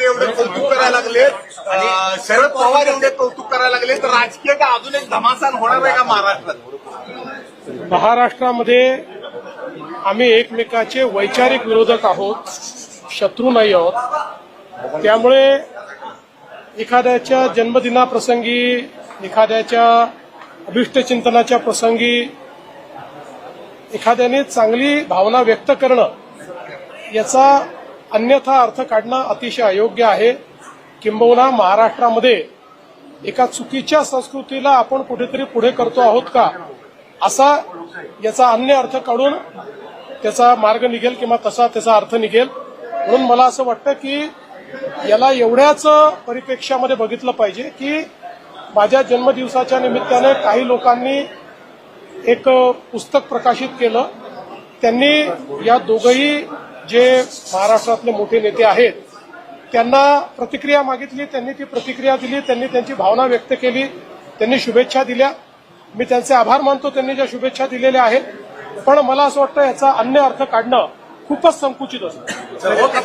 ठाकरे एवढे कौतुक करायला लागले, शरद पवार एवढे कौतुक करायला लागले, तर राजकीय का अजून एक धमासान होणार आहे का महाराष्ट्रात? महाराष्ट्रामध्ये आम्ही एकमेकाचे वैचारिक विरोधक आहोत, शत्रू नाही आहोत. त्यामुळे एखाद्याच्या जन्मदिनाप्रसंगी, एखाद्याच्या अभिष्टचिंतनाच्या प्रसंगी एखाद्याने चांगली भावना व्यक्त करणं याचा अन्यथा अर्थ काढणं अतिशय अयोग्य आहे. किंबहुना महाराष्ट्रामध्ये एका चुकीच्या संस्कृतीला आपण कुठेतरी पुढे करतो आहोत का, असा याचा अन्य अर्थ काढून त्याचा मार्ग निघेल किंवा तसा त्याचा अर्थ निघेल. म्हणून मला असं वाटतं की याला एवढ्याच परिप्रेक्ष्यामध्ये बघितलं पाहिजे की माझ्या जन्मदिवसाच्या निमित्ताने काही लोकांनी एक पुस्तक प्रकाशित केलं. त्यांनी या दोघंही जे महाराष्ट्रातले मोठे नेते आहेत त्यांना प्रतिक्रिया मागितली, त्यांनी ती प्रतिक्रिया दिली, त्यांनी त्यांची भावना व्यक्त केली, त्यांनी शुभेच्छा दिल्या. मी त्यांचे आभार मानतो त्यांनी ज्या शुभेच्छा दिलेल्या आहेत. पण मला असं वाटतं याचा अन्य अर्थ काढणं खूपच संकुचित असतं.